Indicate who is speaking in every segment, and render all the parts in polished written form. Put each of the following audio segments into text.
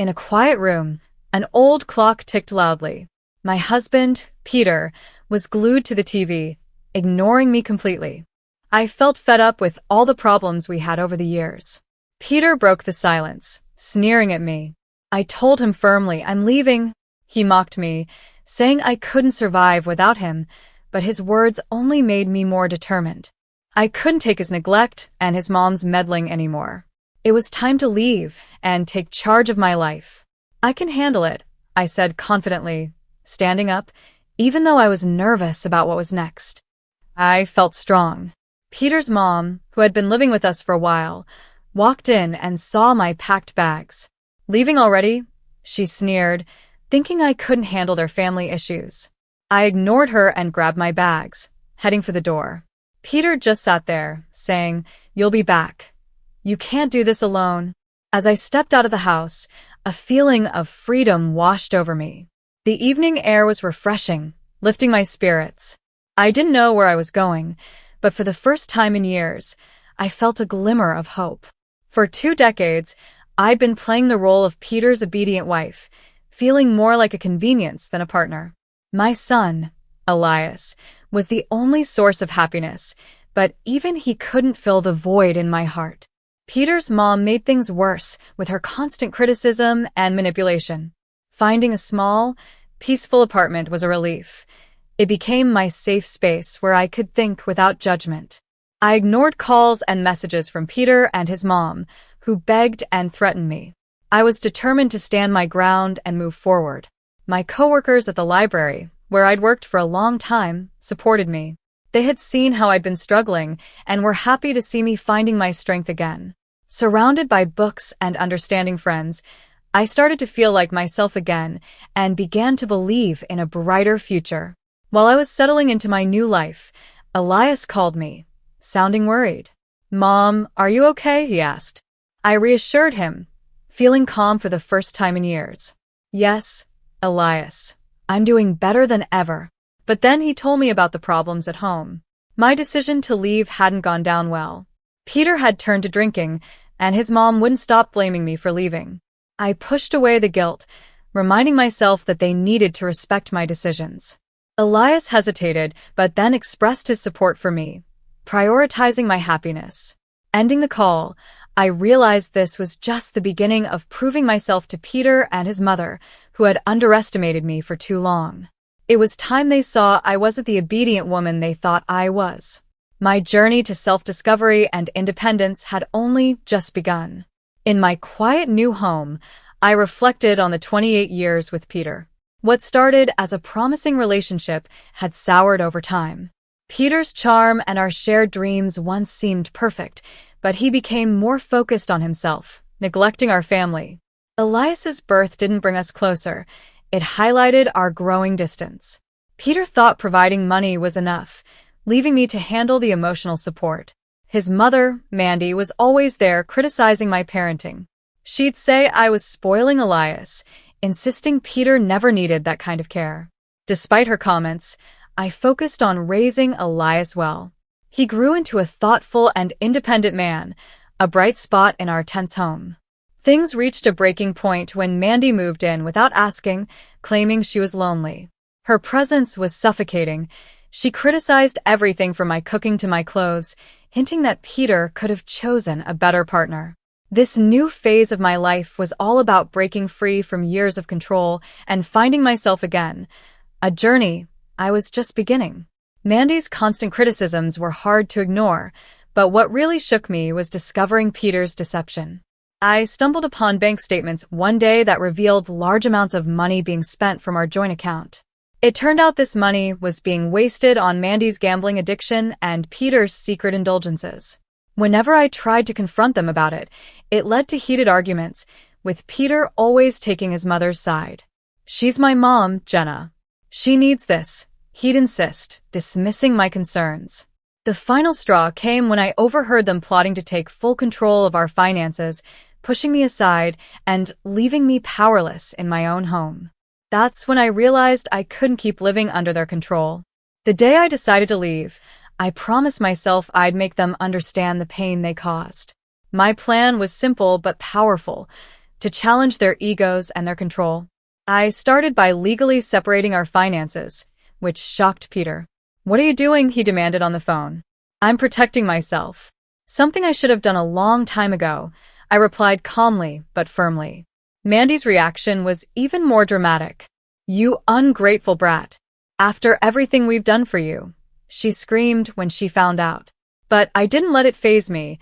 Speaker 1: In a quiet room, an old clock ticked loudly. My husband, Peter, was glued to the TV, ignoring me completely. I felt fed up with all the problems we had over the years. Peter broke the silence, sneering at me. I told him firmly, "I'm leaving." He mocked me, saying I couldn't survive without him, but his words only made me more determined. I couldn't take his neglect and his mom's meddling anymore. It was time to leave and take charge of my life. "I can handle it," I said confidently, standing up, even though I was nervous about what was next. I felt strong. Peter's mom, who had been living with us for a while, walked in and saw my packed bags. "Leaving already?" she sneered, thinking I couldn't handle their family issues. I ignored her and grabbed my bags, heading for the door. Peter just sat there, saying, "You'll be back. You can't do this alone." As I stepped out of the house, a feeling of freedom washed over me. The evening air was refreshing, lifting my spirits. I didn't know where I was going, but for the first time in years, I felt a glimmer of hope. For 2 decades, I'd been playing the role of Peter's obedient wife, feeling more like a convenience than a partner. My son, Elias, was the only source of happiness, but even he couldn't fill the void in my heart. Peter's mom made things worse with her constant criticism and manipulation. Finding a small, peaceful apartment was a relief. It became my safe space where I could think without judgment. I ignored calls and messages from Peter and his mom, who begged and threatened me. I was determined to stand my ground and move forward. My coworkers at the library, where I'd worked for a long time, supported me. They had seen how I'd been struggling and were happy to see me finding my strength again. Surrounded by books and understanding friends, I started to feel like myself again and began to believe in a brighter future. While I was settling into my new life, Elias called me, sounding worried. "Mom, are you okay?" he asked. I reassured him, feeling calm for the first time in years. "Yes, Elias, I'm doing better than ever." But then he told me about the problems at home. My decision to leave hadn't gone down well. Peter had turned to drinking, and his mom wouldn't stop blaming me for leaving. I pushed away the guilt, reminding myself that they needed to respect my decisions. Elias hesitated, but then expressed his support for me, prioritizing my happiness. Ending the call, I realized this was just the beginning of proving myself to Peter and his mother, who had underestimated me for too long. It was time they saw I wasn't the obedient woman they thought I was. My journey to self-discovery and independence had only just begun. In my quiet new home, I reflected on the 28 years with Peter. What started as a promising relationship had soured over time. Peter's charm and our shared dreams once seemed perfect, but he became more focused on himself, neglecting our family. Elias's birth didn't bring us closer. It highlighted our growing distance. Peter thought providing money was enough, leaving me to handle the emotional support. His mother, Mandy, was always there criticizing my parenting. She'd say I was spoiling Elias, insisting Peter never needed that kind of care. Despite her comments, I focused on raising Elias well. He grew into a thoughtful and independent man, a bright spot in our tense home. Things reached a breaking point when Mandy moved in without asking, claiming she was lonely. Her presence was suffocating. She criticized everything from my cooking to my clothes, hinting that Peter could have chosen a better partner. This new phase of my life was all about breaking free from years of control and finding myself again, a journey I was just beginning. Mandy's constant criticisms were hard to ignore, but what really shook me was discovering Peter's deception. I stumbled upon bank statements one day that revealed large amounts of money being spent from our joint account. It turned out this money was being wasted on Mandy's gambling addiction and Peter's secret indulgences. Whenever I tried to confront them about it, it led to heated arguments, with Peter always taking his mother's side. "She's my mom, Jenna. She needs this," he'd insist, dismissing my concerns. The final straw came when I overheard them plotting to take full control of our finances, pushing me aside and leaving me powerless in my own home. That's when I realized I couldn't keep living under their control. The day I decided to leave, I promised myself I'd make them understand the pain they caused. My plan was simple but powerful: to challenge their egos and their control. I started by legally separating our finances, which shocked Peter. "What are you doing?" he demanded on the phone. "I'm protecting myself." "Something I should have done a long time ago," I replied calmly but firmly. Mandy's reaction was even more dramatic. "You ungrateful brat. After everything we've done for you," she screamed when she found out. But I didn't let it faze me.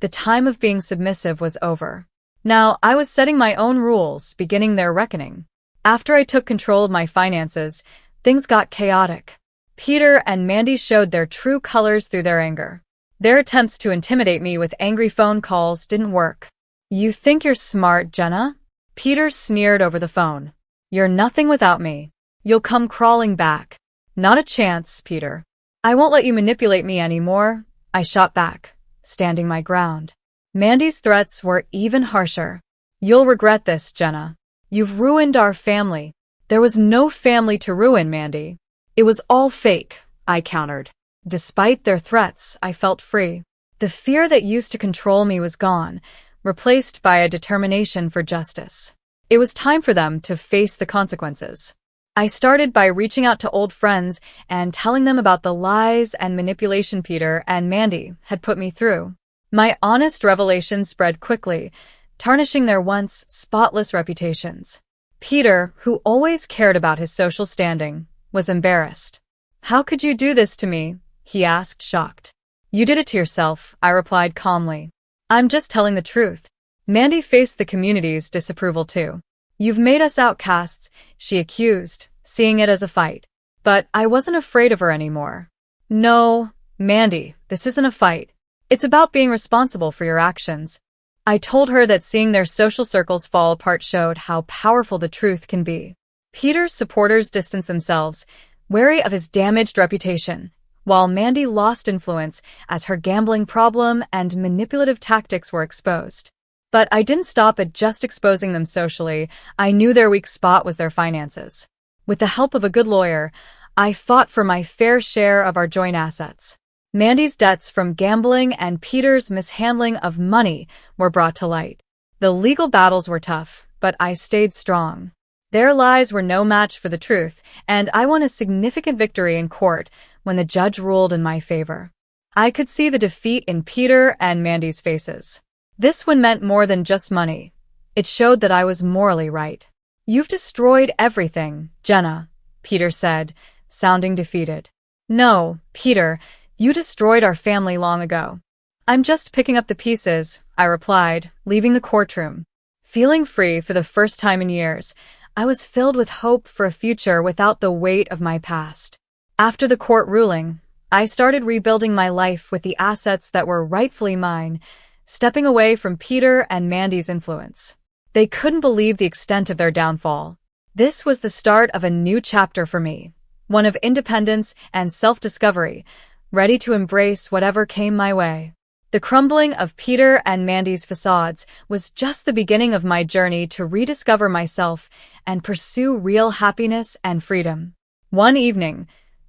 Speaker 1: The time of being submissive was over. Now I was setting my own rules, beginning their reckoning. After I took control of my finances, things got chaotic. Peter and Mandy showed their true colors through their anger. Their attempts to intimidate me with angry phone calls didn't work. "You think you're smart, Jenna?" Peter sneered over the phone. "You're nothing without me. You'll come crawling back." "Not a chance, Peter. I won't let you manipulate me anymore," I shot back, standing my ground. Mandy's threats were even harsher. "You'll regret this, Jenna. You've ruined our family." "There was no family to ruin, Mandy. It was all fake," I countered. Despite their threats, I felt free. The fear that used to control me was gone, replaced by a determination for justice. It was time for them to face the consequences. I started by reaching out to old friends and telling them about the lies and manipulation Peter and Mandy had put me through. My honest revelations spread quickly, tarnishing their once spotless reputations. Peter, who always cared about his social standing, was embarrassed. "How could you do this to me?" he asked, shocked. "You did it to yourself," I replied calmly. "I'm just telling the truth." Mandy faced the community's disapproval too. "You've made us outcasts," she accused, seeing it as a fight. But I wasn't afraid of her anymore. "No, Mandy, this isn't a fight. It's about being responsible for your actions." I told her that seeing their social circles fall apart showed how powerful the truth can be. Peter's supporters distanced themselves, wary of his damaged reputation, while Mandy lost influence as her gambling problem and manipulative tactics were exposed. But I didn't stop at just exposing them socially. I knew their weak spot was their finances. With the help of a good lawyer, I fought for my fair share of our joint assets. Mandy's debts from gambling and Peter's mishandling of money were brought to light. The legal battles were tough, but I stayed strong. Their lies were no match for the truth, and I won a significant victory in court when the judge ruled in my favor. I could see the defeat in Peter and Mandy's faces. This one meant more than just money. It showed that I was morally right. "You've destroyed everything, Jenna," Peter said, sounding defeated. "No, Peter, you destroyed our family long ago." "I'm just picking up the pieces," I replied, leaving the courtroom. Feeling free for the first time in years, I was filled with hope for a future without the weight of my past. After the court ruling, I started rebuilding my life with the assets that were rightfully mine, stepping away from Peter and Mandy's influence. They couldn't believe the extent of their downfall. This was the start of a new chapter for me, one of independence and self-discovery, ready to embrace whatever came my way. The crumbling of Peter and Mandy's facades was just the beginning of my journey to rediscover myself and pursue real happiness and freedom. One evening,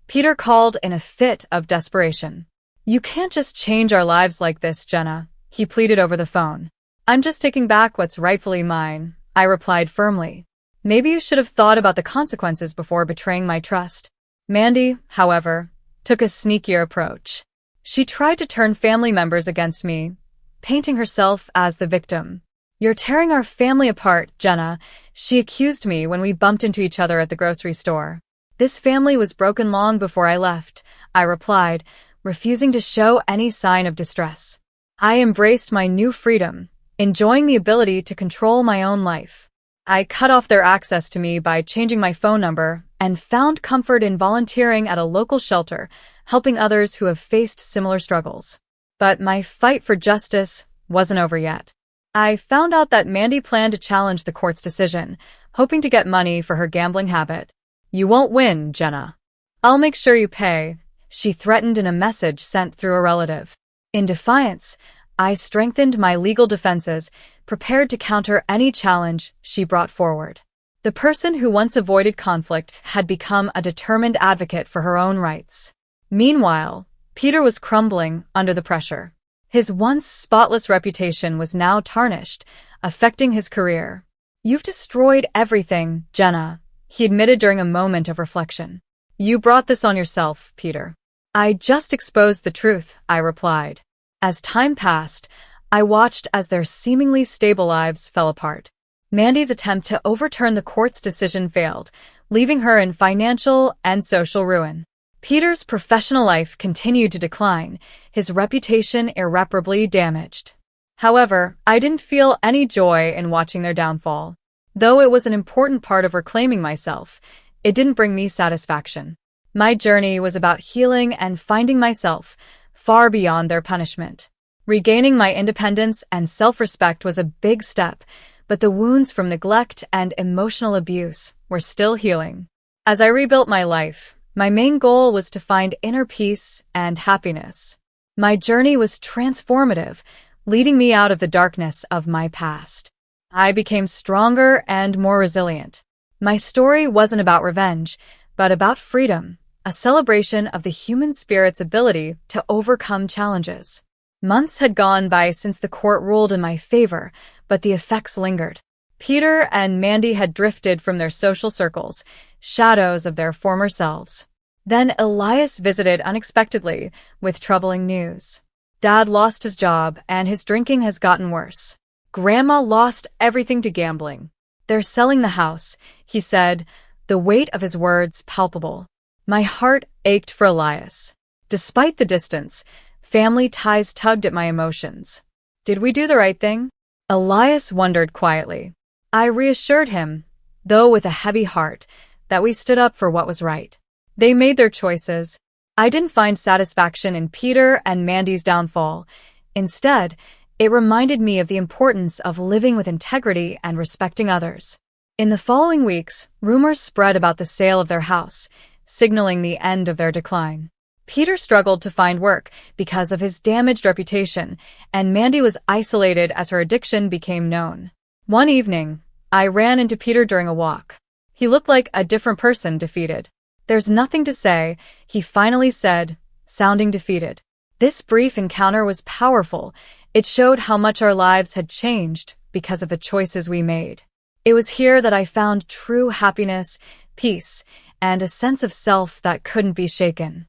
Speaker 1: Peter called in a fit of desperation. "You can't just change our lives like this, Jenna," he pleaded over the phone. "I'm just taking back what's rightfully mine," I replied firmly. "Maybe you should have thought about the consequences before betraying my trust." Mandy, however, took a sneakier approach. She tried to turn family members against me, painting herself as the victim. "You're tearing our family apart, Jenna," she accused me when we bumped into each other at the grocery store. "This family was broken long before I left," I replied, refusing to show any sign of distress. I embraced my new freedom, enjoying the ability to control my own life. I cut off their access to me by changing my phone number and found comfort in volunteering at a local shelter, helping others who have faced similar struggles. But my fight for justice wasn't over yet. I found out that Mandy planned to challenge the court's decision, hoping to get money for her gambling habit. "You won't win, Jenna. I'll make sure you pay," she threatened in a message sent through a relative. In defiance, I strengthened my legal defenses, prepared to counter any challenge she brought forward. The person who once avoided conflict had become a determined advocate for her own rights. Meanwhile, Peter was crumbling under the pressure. His once spotless reputation was now tarnished, affecting his career. "You've destroyed everything, Jenna," he admitted during a moment of reflection. "You brought this on yourself, Peter." "I just exposed the truth," I replied. As time passed, I watched as their seemingly stable lives fell apart. Mandy's attempt to overturn the court's decision failed, leaving her in financial and social ruin. Peter's professional life continued to decline, his reputation irreparably damaged. However, I didn't feel any joy in watching their downfall. Though it was an important part of reclaiming myself, it didn't bring me satisfaction. My journey was about healing and finding myself, far beyond their punishment. Regaining my independence and self-respect was a big step, but the wounds from neglect and emotional abuse were still healing. As I rebuilt my life, my main goal was to find inner peace and happiness. My journey was transformative, leading me out of the darkness of my past. I became stronger and more resilient. My story wasn't about revenge, but about freedom, a celebration of the human spirit's ability to overcome challenges. Months had gone by since the court ruled in my favor, but the effects lingered. Peter and Mandy had drifted from their social circles, shadows of their former selves. Then Elias visited unexpectedly with troubling news. Dad lost his job and his drinking has gotten worse. Grandma lost everything to gambling. "They're selling the house," he said, the weight of his words palpable. My heart ached for Elias. Despite the distance, family ties tugged at my emotions. Did we do the right thing? Elias wondered quietly. I reassured him, though with a heavy heart, that we stood up for what was right. They made their choices. I didn't find satisfaction in Peter and Mandy's downfall. Instead, it reminded me of the importance of living with integrity and respecting others. In the following weeks, rumors spread about the sale of their house, signaling the end of their decline. Peter struggled to find work because of his damaged reputation, and Mandy was isolated as her addiction became known. One evening, I ran into Peter during a walk. He looked like a different person, defeated. "There's nothing to say," he finally said, sounding defeated. This brief encounter was powerful. It showed how much our lives had changed because of the choices we made. It was here that I found true happiness, peace, and a sense of self that couldn't be shaken.